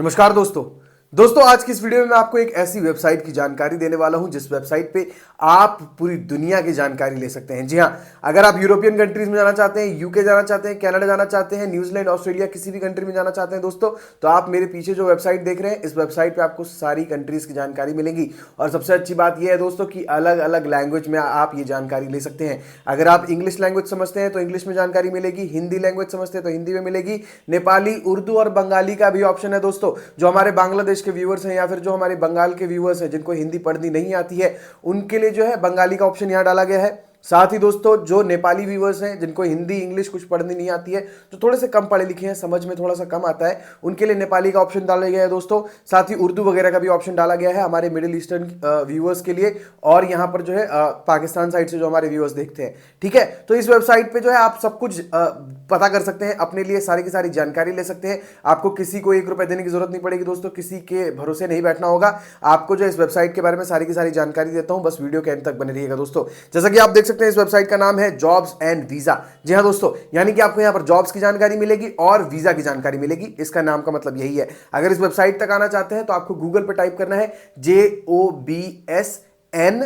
नमस्कार दोस्तों आज की इस वीडियो में मैं आपको एक ऐसी वेबसाइट की जानकारी देने वाला हूं जिस वेबसाइट पे आप पूरी दुनिया की जानकारी ले सकते हैं। जी हां, अगर आप यूरोपियन कंट्रीज में जाना चाहते हैं, यूके जाना चाहते हैं, कनाडा जाना चाहते हैं, न्यूजीलैंड, ऑस्ट्रेलिया, किसी भी कंट्री में जाना चाहते हैं दोस्तों, तो आप मेरे पीछे जो वेबसाइट देख रहे हैं, इस वेबसाइट पे आपको सारी कंट्रीज की जानकारी मिलेगी। और सबसे अच्छी बात यह है दोस्तों कि अलग अलग लैंग्वेज में आप ये जानकारी ले सकते हैं। अगर आप इंग्लिश लैंग्वेज समझते हैं तो इंग्लिश में जानकारी मिलेगी, हिंदी लैंग्वेज समझते हैं तो हिंदी में मिलेगी, नेपाली, उर्दू और बंगाली का भी ऑप्शन है दोस्तों। जो हमारे बांग्लादेश के व्यूअर्स हैं या फिर जो हमारे बंगाल के व्यूअर्स हैं जिनको हिंदी पढ़नी नहीं आती है, उनके लिए जो है बंगाली का ऑप्शन यहां डाला गया है। साथ ही दोस्तों जो नेपाली व्यूअर्स हैं जिनको हिंदी इंग्लिश कुछ पढ़नी नहीं आती है, जो थोड़े से कम पढ़े लिखे हैं, समझ में थोड़ा सा कम आता है, उनके लिए नेपाली का ऑप्शन डाला गया है दोस्तों। साथ ही उर्दू वगैरह का भी ऑप्शन डाला गया है हमारे मिडिल ईस्टर्न व्यूअर्स के लिए, और यहाँ पर जो है पाकिस्तान साइड से जो हमारे व्यूअर्स देखते हैं। ठीक है, तो इस वेबसाइट पे जो है आप सब कुछ पता कर सकते हैं, अपने लिए सारी की सारी जानकारी ले सकते हैं। आपको किसी को 1 रुपए देने की जरूरत नहीं पड़ेगी दोस्तों, किसी के भरोसे नहीं बैठना होगा। आपको जो इस वेबसाइट के बारे में सारी की सारी जानकारी देता हूं, बस वीडियो के अंत तक बने रहिएगा दोस्तों। जैसा कि आप देख सकते हैं इस वेबसाइट का नाम है जॉब्स एंड वीजा। जी हां दोस्तों, यानी कि आपको यहां पर जॉब्स की जानकारी मिलेगी और वीजा की जानकारी मिलेगी। इसका नाम का मतलब यही है। अगर इस वेबसाइट तक आना चाहते हैं तो आपको गूगल पर टाइप करना है JOBSN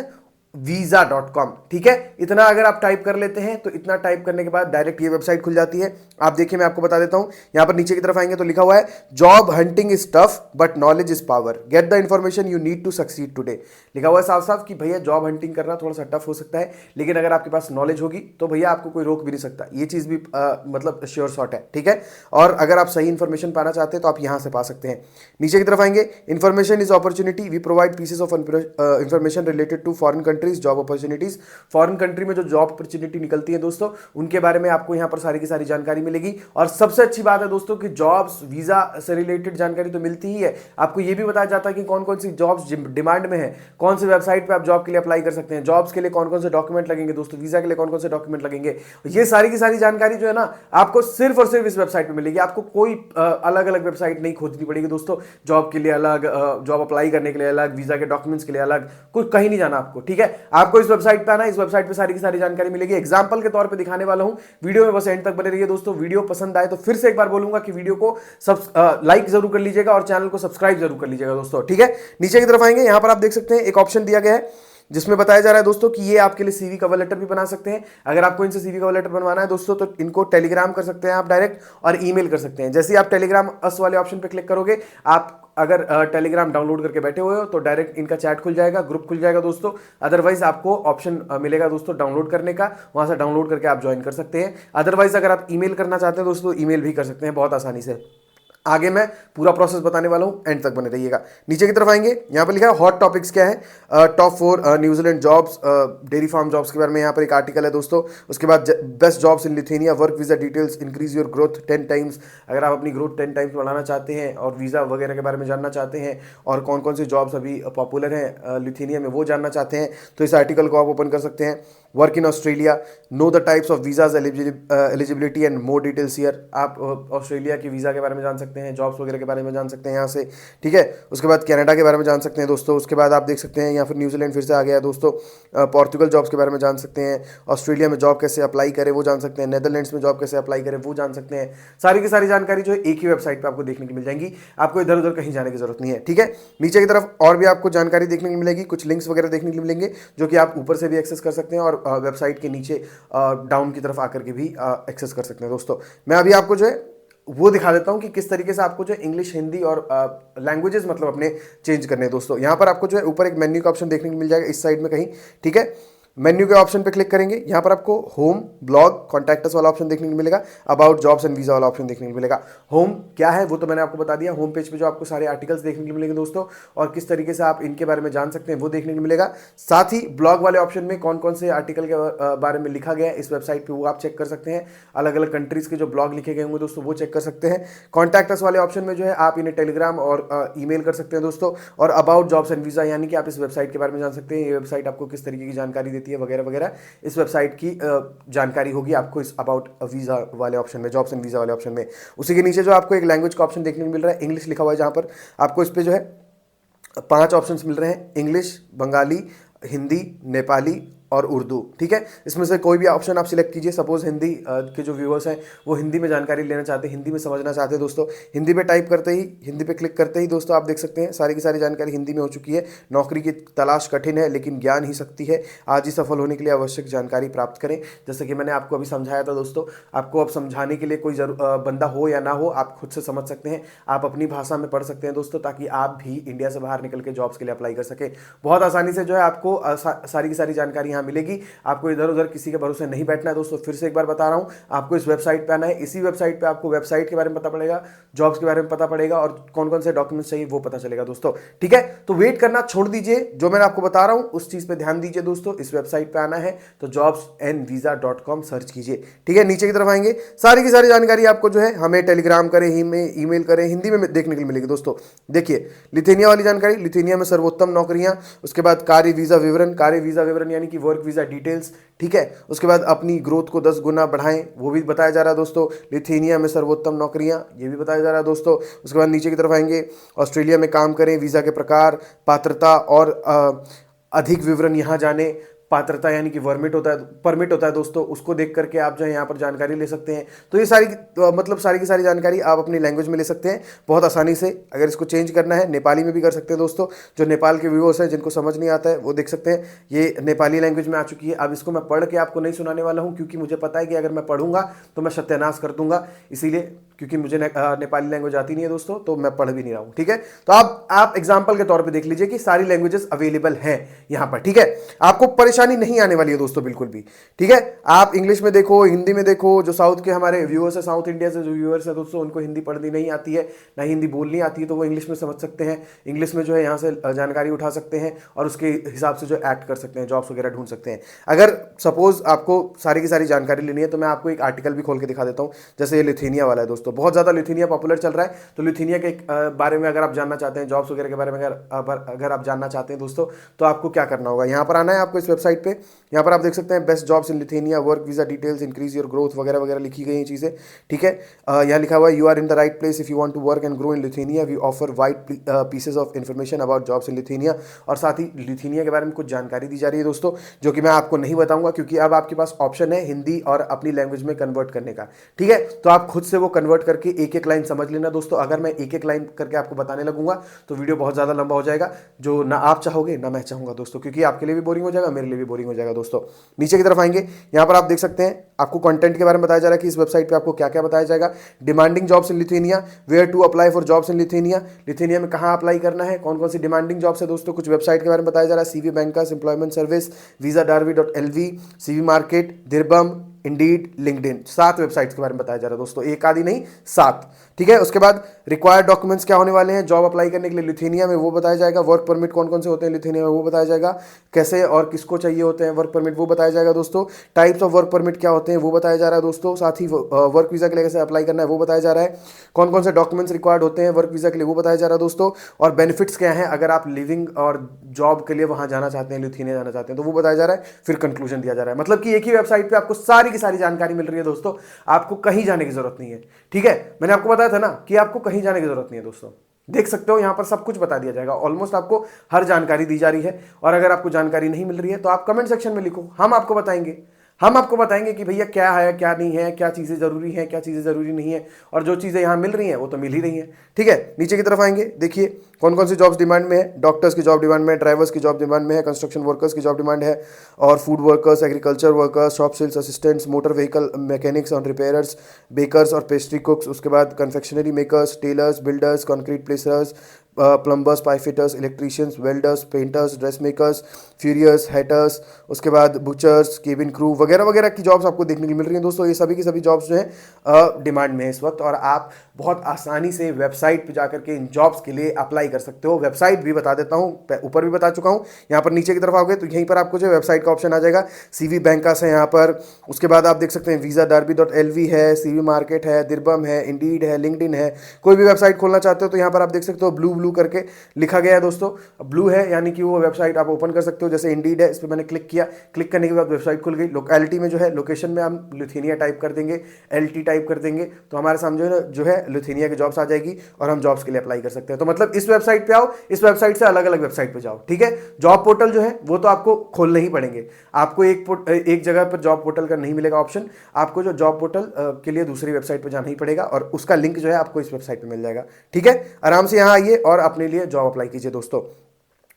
visa.com। ठीक है, इतना अगर आप टाइप कर लेते हैं तो इतना टाइप करने के बाद डायरेक्ट ये वेबसाइट खुल जाती है। आप देखिए, मैं आपको बता देता हूं, यहां पर नीचे की तरफ आएंगे तो लिखा हुआ है job hunting is tough but knowledge is power, get the information you need to succeed today. लिखा हुआ है साफ साफ कि भैया जॉब हंटिंग करना थोड़ा सा टफ हो सकता है, लेकिन अगर आपके पास नॉलेज होगी तो भैया आपको कोई रोक भी नहीं सकता। ये चीज भी मतलब श्योर शॉट है। ठीक है, और अगर आप सही इंफॉर्मेशन पाना चाहते हैं तो आप यहां से पा सकते हैं। नीचे की तरफ आएंगे, information is opportunity, we provide pieces of information related to foreign countries job opportunity. Foreign country में जो जॉब अपॉर्चुनिटी निकलती है दोस्तों, उनके बारे में आपको यहां पर सारी की सारी जानकारी मिलेगी। और सबसे अच्छी बात है दोस्तों कि जॉब्स वीजा से रिलेटेड जानकारी तो मिलती ही है, आपको यह भी बताया जाता है कि कौन कौन सी जॉब्स डिमांड में है, कौन सी वेबसाइट पे आप जॉब के लिए अप्लाई कर सकते हैं, जॉब्स के लिए कौन कौन से डॉक्यूमेंट लगेंगे दोस्तों, वीजा के लिए कौन कौन से डॉक्यूमेंट लगेंगे। ये सारी की सारी जानकारी जो है ना, आपको सिर्फ और सिर्फ इस वेबसाइट पे मिलेगी। आपको कोई अलग अलग वेबसाइट नहीं खोजनी पड़ेगी दोस्तों। जॉब के लिए अलग, जॉब अप्लाई करने के लिए अलग, वीजा के डॉक्यूमेंट्स के लिए अलग, कुछ कहीं नहीं जाना आपको। ठीक है, आपको इस वेबसाइट पे आना, इस वेबसाइट पे सारी की सारी जानकारी मिलेगी। एग्जांपल के तौर पे दिखाने वाला हूं, वीडियो में बस एंड तक बने रहिए दोस्तों। वीडियो पसंद आए तो फिर से एक बार बोलूंगा कि वीडियो को लाइक जरूर कर लीजिएगा और चैनल को सब्सक्राइब जरूर कर लीजिएगा दोस्तों। ठीक है, नीचे की तरफ आएंगे, यहां पर आप देख सकते हैं एक ऑप्शन दिया गया है जिसमें बताया जा रहा है दोस्तों कि ये आपके लिए सीवी कवर लेटर भी बना सकते हैं। अगर आपको इनसे सीवी कवर लेटर बनवाना है दोस्तों तो इनको टेलीग्राम कर सकते हैं आप डायरेक्ट, और ईमेल कर सकते हैं। जैसे ही आप टेलीग्राम अस वाले ऑप्शन पे क्लिक करोगे, आप अगर टेलीग्राम डाउनलोड करके बैठे हुए हो तो डायरेक्ट इनका चैट खुल जाएगा, ग्रुप खुल जाएगा दोस्तों। अदरवाइज आपको ऑप्शन मिलेगा दोस्तों डाउनलोड करने का, वहां से डाउनलोड करके आप ज्वाइन कर सकते हैं। अदरवाइज अगर आप ईमेल करना चाहते हैं दोस्तों, ईमेल भी कर सकते हैं बहुत आसानी से। आगे मैं पूरा प्रोसेस बताने वाला हूं, एंड तक बने रहिएगा। नीचे की तरफ आएंगे, यहां पर लिखा है हॉट टॉपिक्स क्या है, top 4 New Zealand jobs, dairy farm jobs के बारे में यहां पर एक आर्टिकल है दोस्तों। उसके बाद best jobs in Lithuania, work visa details, increase your growth 10 times. अगर आप अपनी ग्रोथ 10 टाइम्स बढ़ाना चाहते हैं और वीजा वगैरह के बारे में जानना चाहते हैं और कौन कौन सी जॉब्स अभी पॉपुलर हैं लिथुआनिया में, वो जानना चाहते हैं तो इस आर्टिकल को आप ओपन कर सकते हैं। Work in Australia, know the types of visas, eligibility and more details here. आप ऑस्ट्रेलिया की वीजा के बारे में जान सकते हैं, जॉब्स वगैरह के बारे में जान सकते हैं यहाँ से। ठीक है, उसके बाद कनाडा के बारे में जान सकते हैं दोस्तों। उसके बाद आप देख सकते हैं यहाँ फिर न्यूजीलैंड फिर से आ गया दोस्तों। पोर्तुगल जॉब्स के बारे में जान सकते हैं, ऑस्ट्रेलिया में जॉब कैसे अप्लाई करें वो जान सकते हैं, नेदरलैंड्स में जॉब कैसे अप्लाई करें वो जान सकते हैं। सारी की सारी जानकारी जो है एक ही वेबसाइट पर आपको देखने को मिल जाएंगी, आपको इधर उधर कहीं जाने की जरूरत नहीं है। ठीक है, नीचे की तरफ और भी आपको जानकारी देखने को मिलेगी, कुछ लिंक्स वगैरह देखने को मिलेंगे जो कि आप ऊपर से भी एक्सेस कर सकते हैं और वेबसाइट के नीचे डाउन की तरफ आकर के भी एक्सेस कर सकते हैं दोस्तों। मैं अभी आपको जो है वो दिखा देता हूं कि किस तरीके से आपको जो इंग्लिश, हिंदी और लैंग्वेजेस मतलब अपने चेंज करने हैं दोस्तों। यहां पर आपको जो है ऊपर एक मेन्यू का ऑप्शन देखने को मिल जाएगा इस साइड में कहीं। ठीक है, मेन्यू के ऑप्शन पे क्लिक करेंगे, यहाँ पर आपको होम, ब्लॉग, कॉन्टैक्ट अस वाला ऑप्शन देखने को मिलेगा, अबाउट जॉब्स एंड वीजा वाला ऑप्शन देखने को मिलेगा। होम क्या है वो तो मैंने आपको बता दिया। होम पेज पे जो आपको सारे आर्टिकल्स देखने को मिलेंगे दोस्तों और किस तरीके से आप इनके बारे में जान सकते हैं वो देखने को मिलेगा। साथ ही ब्लॉग वाले ऑप्शन में कौन कौन से आर्टिकल के बारे में लिखा गया है इस वेबसाइट पर वो आप चेक कर सकते हैं। अलग अलग कंट्रीज के जो ब्लॉग लिखे गए होंगे दोस्तों वो चेक कर सकते हैं। कॉन्टैक्ट अस वाले ऑप्शन में जो है आप इन्हें टेलीग्राम और ईमेल कर सकते हैं दोस्तों। और अबाउट जॉब्स एंड वीजा यानी कि आप इस वेबसाइट के बारे में जान सकते हैं, ये वेबसाइट आपको किस तरीके की जानकारी देती है वगैरह वगैरह। इस वेबसाइट की जानकारी होगी आपको इस अबाउट वीजा वाले ऑप्शन में, जॉब्स एंड वीजा वाले ऑप्शन में। उसी के नीचे जो आपको एक लैंग्वेज का ऑप्शन देखने को मिल रहा है, इंग्लिश लिखा हुआ है, जहां पर आपको इस पे जो है 5 ऑप्शंस मिल रहे हैं, इंग्लिश, बंगाली, हिंदी, नेपाली और उर्दू, ठीक है। इसमें से कोई भी ऑप्शन आप सिलेक्ट कीजिए। सपोज हिंदी के जो व्यूअर्स हैं वो हिंदी में जानकारी लेना चाहते हैं, हिंदी में समझना चाहते हैं दोस्तों, हिंदी पे टाइप करते ही, हिंदी पे क्लिक करते ही दोस्तों आप देख सकते हैं सारी की सारी जानकारी हिंदी में हो चुकी है। नौकरी की तलाश कठिन है लेकिन ज्ञान ही शक्ति है, आज ही सफल होने के लिए आवश्यक जानकारी प्राप्त करें। जैसे कि मैंने आपको अभी समझाया था दोस्तों, आपको अब समझाने के लिए कोई बंदा हो या ना हो, आप खुद से समझ सकते हैं, आप अपनी भाषा में पढ़ सकते हैं दोस्तों, ताकि आप भी इंडिया से बाहर निकल के जॉब्स के लिए अप्लाई कर सके। बहुत आसानी से जो है आपको सारी की सारी जानकारी यहाँ मिलेगी। आपको इधर उधर किसी के भरोसे नहीं बैठना है दोस्तों। फिर से एक बार बता रहा हूँ, आपको इस वेबसाइट पे आना है। इसी वेबसाइट पे आपको वेबसाइट के बारे में पता पड़ेगा, जॉब्स के बारे में पता पड़ेगा और कौन कौन से डॉक्यूमेंट्स चाहिए वो पता चलेगा दोस्तों, ठीक है। तो वेट करना छोड़ दीजिए, जो मैंने आपको बता रहा हूँ उस चीज पे ध्यान दीजिए दोस्तों। इस वेबसाइट पे आना है तो jobsandvisa.com सर्च कीजिए, ठीक है। नीचे की तरफ आएंगे, सारी की सारी जानकारी आपको जो है हमें टेलीग्राम करें, ईमेल करें, हिंदी में देखने के लिए मिलेगी दोस्तों। देखिए लिथुनिया वाली जानकारी, लिथुनिया में सर्वोत्तम नौकरियां, उसके बाद कार्य वीजा विवरण यानी कि वर्क वीजा डिटेल्स, ठीक है। उसके बाद अपनी ग्रोथ को 10 गुना बढ़ाएं, वो भी बताया जा रहा है दोस्तों। लिथुनिया में सर्वोत्तम नौकरियां, ये भी बताया जा रहा है दोस्तों। उसके बाद नीचे की तरफ आएंगे, ऑस्ट्रेलिया में काम करें, वीजा के प्रकार, पात्रता और अधिक विवरण यहाँ जाने। पात्रता यानी कि परमिट होता है दोस्तों, उसको देख करके आप जो है यहाँ पर जानकारी ले सकते हैं। तो ये सारी मतलब सारी की सारी जानकारी आप अपनी लैंग्वेज में ले सकते हैं बहुत आसानी से। अगर इसको चेंज करना है नेपाली में भी कर सकते हैं दोस्तों। जो नेपाल के व्यूअर्स हैं जिनको समझ नहीं आता है वो देख सकते हैं, ये नेपाली लैंग्वेज में आ चुकी है। अब इसको मैं पढ़ के आपको नहीं सुनाने वाला हूँ, क्योंकि मुझे पता है कि अगर मैं पढ़ूंगा तो मैं सत्यानाश कर दूंगा, इसीलिए, क्योंकि मुझे नेपाली लैंग्वेज आती नहीं है दोस्तों, तो मैं पढ़ भी नहीं रहा हूँ, ठीक है। तो आप एग्जाम्पल के तौर पे देख लीजिए कि सारी लैंग्वेजेस अवेलेबल हैं यहाँ पर, ठीक है। आपको परेशानी नहीं आने वाली है दोस्तों बिल्कुल भी, ठीक है। आप इंग्लिश में देखो, हिंदी में देखो। जो साउथ के हमारे व्यूअर्स है, साउथ इंडिया से जो व्यूअर्स है दोस्तों, उनको हिंदी पढ़नी नहीं आती है, ना हिंदी बोलनी आती है, तो वो इंग्लिश में समझ सकते हैं, इंग्लिश में जो है यहाँ से जानकारी उठा सकते हैं और उसके हिसाब से जो एक्ट कर सकते हैं, जॉब्स वगैरह ढूंढ सकते हैं। अगर सपोज आपको सारी की सारी जानकारी लेनी है तो मैं आपको एक आर्टिकल भी खोल के दिखा देता हूँ। जैसे ये लिथुनिया वाला है दोस्तों, बहुत ज़्यादा लिथुनिया पॉपुलर चल रहा है। तो लिथुनिया के बारे में अगर आप जानना चाहते हैं, जॉब्स वगैरह के बारे में अगर आप जानना चाहते हैं दोस्तों, तो आपको क्या करना होगा, यहाँ पर आना है आपको इस वेबसाइट पे। यहाँ पर आप देख सकते हैं best jobs in Lithuania, work visa details, increase your growth वगैरह वगैरह लिखी गई हैं चीज़ें, ठीक है। यहाँ लिखा हुआ है you are in the right place if you want to work and grow in Lithuania, we offer wide pieces of information about jobs in Lithuania. और साथ ही लिथुनिया के बारे में कुछ जानकारी दी जा रही है दोस्तों, जो कि मैं आपको नहीं बताऊंगा, क्योंकि अब आपके पास ऑप्शन है हिंदी और अपनी लैंग्वेज में कन्वर्ट करने का, ठीक है। तो आप खुद से वो कन्वर्ट करके एक एक लाइन समझ लेना दोस्तों। अगर मैं एक एक लाइन करके आपको बताने लगूंगा तो वीडियो बहुत ज़्यादा लंबा हो जाएगा, जो ना आप चाहोगे ना मैं चाहूँगा दोस्तों, क्योंकि आपके लिए भी बोरिंग हो जाएगा, मेरे लिए भी बोरिंग हो जाएगा दोस्तों। नीचे की तरफ आएंगे, यहाँ पर आप देख सकते हैं आपको कंटेंट के बारे में बताया जा रहा है कि इस वेबसाइट पे आपको क्या क्या बताया जाएगा। Demanding jobs in Lithuania, where to apply for jobs in Lithuania, Lithuania में कहाँ अप्लाई करना है, कौन कौन सी डिमांडिंग जॉब्स है दोस्तों। कुछ वेबसाइट के बारे में बताया जा रहा है, CV bankers, employment service, visadarvi.lv, CV market, दिरबम, इंडीड, लिंक्डइन। 7 वेबसाइट्स के बारे में बताया जा रहा है दोस्तों, एक आदि नहीं 7, ठीक है। उसके बाद रिक्वायर्ड डॉक्यूमेंट्स क्या होने वाले हैं जॉब अप्लाई करने के लिए लिथुनिया में, वो बताया जाएगा। वर्क परमिट कौन कौन से होते हैं लिथुनिया में, वो बताया जाएगा। कैसे और किसको चाहिए होते हैं वर्क परमिट, वो बताया जाएगा दोस्तों। टाइप्स ऑफ वर्क परमिट क्या होते हैं वो बताया जा रहा है दोस्तों। साथ ही वर्क वीजा के लिए कैसे अप्लाई करना है वो बताया जा रहा है। कौन कौन से डॉक्यूमेंट्स रिक्वायर्ड होते हैं वर्क वीजा के लिए वो बताया जा रहा है दोस्तों। और बेनिफिट्स क्या हैं अगर आप लिविंग और जॉब के लिए वहां जाना चाहते हैं, लिथुनिया जाना चाहते हैं, तो वो बताया जा रहा है। फिर कंक्लूजन दिया जा रहा है। मतलब कि एक ही वेबसाइट पे आपको सारी की सारी जानकारी मिल रही है दोस्तों, आपको कहीं जाने की जरूरत नहीं है, ठीक है। मैंने आपको बताया था ना कि आपको कहीं जाने की जरूरत नहीं है दोस्तों। देख सकते हो यहाँ पर सब कुछ बता दिया जाएगा, ऑलमोस्ट आपको हर जानकारी दी जा रही है। और अगर आपको जानकारी नहीं मिल रही है तो आप कमेंट सेक्शन में लिखो, हम आपको बताएंगे कि भैया क्या है क्या नहीं है, क्या चीज़ें ज़रूरी हैं क्या चीज़ें ज़रूरी नहीं है। और जो चीज़ें यहाँ मिल रही हैं वो तो मिल ही रही हैं, ठीक है। नीचे की तरफ आएंगे, देखिए कौन कौन सी जॉब्स डिमांड में है। डॉक्टर्स की जॉब डिमांड में है, ड्राइवर्स की जॉब डिमांड में है, कंस्ट्रक्शन वर्कर्स की जॉब डिमांड है, और food workers, agriculture workers, shop sales assistants, motor vehicle mechanics और रिपेयर्स, बेकर्स और पेस्ट्री कुक्स, उसके बाद confectionery makers, tailors, builders, concrete placers, plumbers, pipe fitters, electricians, welders, painters, dress makers, furriers, hatters, उसके बाद butchers, cabin crew वगैरह वगैरह की jobs आपको देखने को मिल रही हैं दोस्तों। ये सभी की सभी जॉब्स जो हैं डिमांड में है इस वक्त, और आप बहुत आसानी से वेबसाइट पे जाकर के इन जॉब्स के लिए अप्लाई कर सकते हो। वेबसाइट भी बता देता हूँ, ऊपर भी बता चुका हूँ। यहाँ पर नीचे की तरफ आओगे तो यहीं पर आपको जो वेबसाइट का ऑप्शन आ जाएगा। CV बैंकर्स है यहाँ पर, उसके बाद आप देख सकते हैं visadarvi.lv है, CV मार्केट है, दिरबम है, इंडीड है, लिंक्डइन है। कोई भी वेबसाइट खोलना चाहते हो तो यहाँ पर आप देख सकते हो ब्लू ब्लू करके लिखा गया है दोस्तों। ब्लू है यानी कि वो वेबसाइट आप ओपन कर सकते हो। जैसे इंडीड है, इस पर मैंने क्लिक किया, क्लिक करने के बाद वेबसाइट खुल गई। लोकेलिटी में जो है, लोकेशन में हम लिथुआनिया टाइप कर देंगे, LT टाइप कर देंगे, तो हमारे सामने जो है लिथुआनिया की जॉब्स आ जाएगी और हम जॉब्स के लिए अप्लाई कर सकते हैं। तो मतलब इस वेबसाइट पे आओ, इस वेबसाइट से अलग अलग वेबसाइट पे जाओ, ठीक है। जॉब पोर्टल जो है वो तो आपको खोलने ही पड़ेंगे, आपको एक जगह पर जॉब पोर्टल का नहीं मिलेगा ऑप्शन, आपको जो जॉब पोर्टल के लिए दूसरी वेबसाइट पर जाना ही पड़ेगा और उसका लिंक जो है आपको इस वेबसाइट पे मिल जाएगा, ठीक है। आराम से यहाँ आइए और अपने लिए जॉब अप्लाई कीजिए दोस्तों।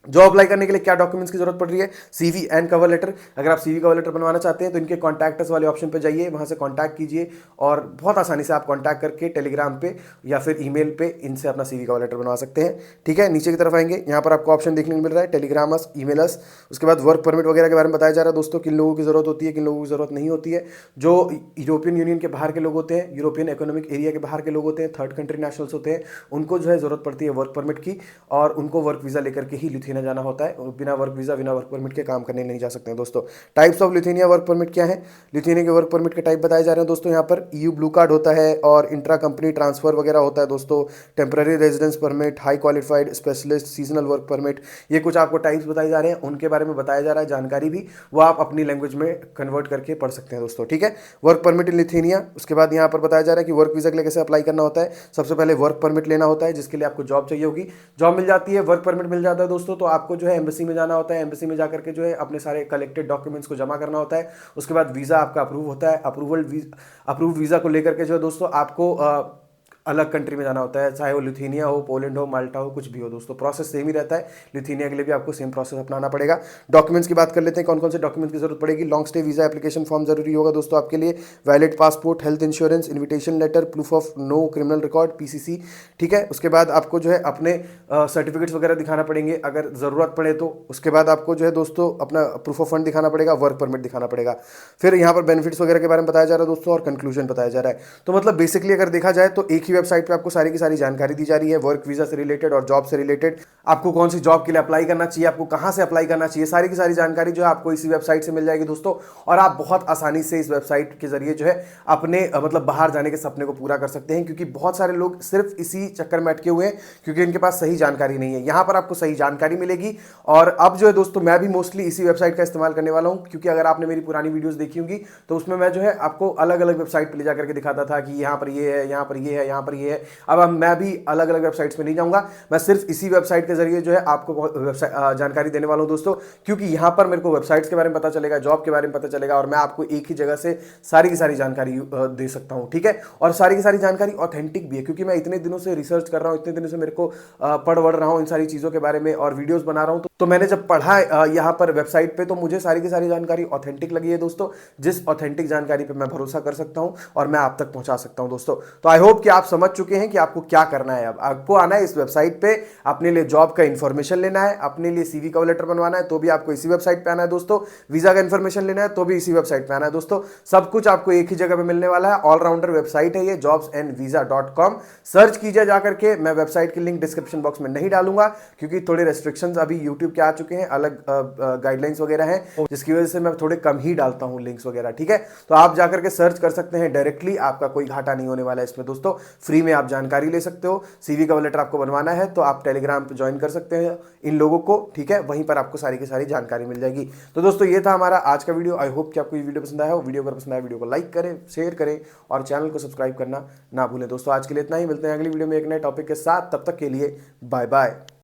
जॉब अप्लाई करने के लिए क्या डॉक्यूमेंट्स की जरूरत पड़ रही है? CV and cover letter. अगर आप CV कवर लेटर बनवाना चाहते हैं तो इनके कॉन्टैक्ट वाले ऑप्शन पे जाइए, वहां से कॉन्टैक्ट कीजिए और बहुत आसानी से आप कॉन्टैक्ट करके टेलीग्राम पे या फिर ईमेल पे इनसे अपना CV कवर लेटर बनवा सकते हैं, ठीक है। नीचे की तरफ आएंगे, यहाँ पर आपको ऑप्शन देखने को मिल रहा है टेलीग्राम अस, ईमेल अस। उसके बाद वर्क परमिट वगैरह के बारे में बताया जा रहा है दोस्तों, किन लोगों की जरूरत होती है, किन लोगों की जरूरत नहीं होती है। जो यूरोपियन यूनियन के बाहर के लोग होते हैं, यूरोपियन इकोनॉमिक एरिया के बाहर के लोग होते हैं, थर्ड कंट्री नेशनल्स होते हैं, उनको जो है जरूरत पड़ती है वर्क परमिट की, और उनको वर्क वीजा लेकर के ही लिथुआनिया जाना होता है। बिना वर्क वीजा, बिना वर्क परमिट के काम करने नहीं जा सकते हैं दोस्तों। Types of Lithuania work permit क्या है? लिथुआनिया के वर्क परमिट के टाइप बताए जा रहे हैं दोस्तों। यहाँ पर EU ब्लू कार्ड होता है और इंट्रा कंपनी ट्रांसफर वगैरह होता है दोस्तों, temporary residence permit, high qualified specialist, seasonal work permit, ये कुछ आपको टाइप्स बताए जा रहे हैं, उनके बारे में बताया जा रहा है। जानकारी भी वो आप अपनी लैंग्वेज में कन्वर्ट करके पढ़ सकते हैं दोस्तों, ठीक है। वर्क परमिट इन लिथुआनिया। उसके बाद यहाँ पर बताया जा रहा है कि वर्क वीजा के लिए कैसे अप्लाई करना होता है। सबसे पहले वर्क परमिट लेना होता है, जिसके लिए आपको जॉब चाहिए होगी। जॉब मिल जाती है, वर्क परमिट मिल जाता है दोस्तों, तो आपको जो है एम्बेसी में जाना होता है। एम्बेसी में जाकर के जो है अपने सारे कलेक्टेड डॉक्यूमेंट्स को जमा करना होता है। उसके बाद वीजा आपका अप्रूव होता है। अप्रूव वीजा को लेकर के जो है दोस्तों आपको अलग कंट्री में जाना होता है, चाहे वो लिथुआनिया हो, पोलैंड हो, माल्टा हो, कुछ भी हो दोस्तों, प्रोसेस सेम ही रहता है। लिथुआनिया के लिए भी आपको सेम प्रोसेस अपनाना पड़ेगा। डॉक्यूमेंट्स की बात कर लेते हैं, कौन कौन से डॉक्यूमेंट्स की जरूरत पड़ेगी। Long stay visa application form जरूरी होगा दोस्तों आपके लिए, valid passport, health insurance, invitation letter, proof of no criminal record PCC, ठीक है। उसके बाद आपको जो है अपने सर्टिफिकेट्स वगैरह दिखाना पड़ेंगे अगर जरूरत पड़े तो। उसके बाद आपको जो है दोस्तों अपना प्रूफ ऑफ फंड दिखाना पड़ेगा, वर्क परमिट दिखाना पड़ेगा। फिर यहाँ पर बेनिफिट्स वगैरह के बारे में बताया जा रहा है दोस्तों और कंक्लूजन बताया जा रहा है। तो मतलब बेसिकली अगर देखा जाए तो एक ही वेबसाइट पे आपको सारी जानकारी दी जा रही है, वर्क वीजा से रिलेटेड और जॉब से रिलेटेड। आपको कौन सी जॉब के लिए अप्लाई करना चाहिए, आपको कहां से अप्लाई करना चाहिए, सारी की सारी जानकारी जो है आपको इसी वेबसाइट से मिल जाएगी दोस्तों। और आप बहुत आसानी से इस वेबसाइट के जरिए जो है अपने मतलब बाहर जाने के सपने को पूरा कर सकते हैं, क्योंकि बहुत सारे लोग सिर्फ इसी चक्कर में अटके हुए हैं क्योंकि इनके पास सही जानकारी नहीं है। यहां पर आपको सही जानकारी मिलेगी। और अब जो है दोस्तों मैं भी मोस्टली इसी वेबसाइट का इस्तेमाल करने वाला हूं, क्योंकि अगर आपने मेरी पुरानी वीडियोस देखी होंगी तो उसमें मैं जो है आपको अलग अलग वेबसाइट पर ले जाकर के दिखाता था कि यहां पर ये है, यहां पर ये है, यहां पर ये है। अब मैं भी अलग अलग वेबसाइट्स पे नहीं जाऊंगा, मैं सिर्फ इसी वेबसाइट के जरिए जो है आपको जानकारी देने वाला हूं दोस्तों, क्योंकि यहां पर मेरे को वेबसाइट्स के बारे में पता चलेगा, जॉब के बारे में पता चलेगा और मैं आपको एक ही जगह से सारी की सारी जानकारी दे सकता हूं, ठीक है। और सारी की सारी जानकारी ऑथेंटिक भी है, क्योंकि मैं इतने दिनों से रिसर्च कर रहा हूं, इतने दिनों से मेरे को पढ़ वढ़ रहा हूं इन सारी चीजों के बारे में और वीडियोस बना रहा हूं। तो मैंने जब पढ़ा यहाँ पर वेबसाइट पे तो मुझे सारी की सारी जानकारी ऑथेंटिक लगी है दोस्तों, जिस ऑथेंटिक जानकारी पे मैं भरोसा कर सकता हूं और मैं आप तक पहुंचा सकता हूं दोस्तों। तो आई होप कि आप समझ चुके हैं कि आपको क्या करना है। अब आपको आना है इस वेबसाइट पे, अपने लिए जॉब का इंफॉर्मेशन लेना है, अपने लिए CV कवर लेटर बनवाना है तो भी आपको इसी वेबसाइट पे आना है दोस्तों, वीजा का इंफॉर्मेशन लेना है तो भी इसी वेबसाइट पे आना है दोस्तों। सब कुछ आपको एक ही जगह पे मिलने वाला है। ऑलराउंडर वेबसाइट है ये, jobsandvisa.com। सर्च कीजिए जाकर के। मैं वेबसाइट की लिंक डिस्क्रिप्शन बॉक्स में नहीं डालूंगा क्योंकि थोड़े रेस्ट्रिक्शंस अभी यूट्यूब के आ चुके हैं, अलग गाइडलाइंस वगैरह हैं, जिसकी वजह से मैं थोड़े कम ही डालता हूं लिंक्स वगैरह, ठीक है। तो आप जाकर के सर्च कर सकते हैं डायरेक्टली, आपका कोई घाटा नहीं होने वाला है इसमें दोस्तों। फ्री में आप जानकारी ले सकते हो। CV कवर लेटर आपको बनवाना है तो आप टेलीग्राम पे ज्वाइन कर सकते हैं इन लोगों को, ठीक है। वहीं पर आपको सारी की सारी जानकारी मिल जाएगी। तो दोस्तों ये था हमारा आज का वीडियो। आई होप कि आपको ये वीडियो पसंद आया हो। वीडियो अगर पसंद आया वीडियो को लाइक करें, शेयर करें और चैनल को सब्सक्राइब करना ना भूलें दोस्तों। आज के लिए इतना ही, मिलते हैं अगली वीडियो में एक नए टॉपिक के साथ। तब तक के लिए बाय बाय।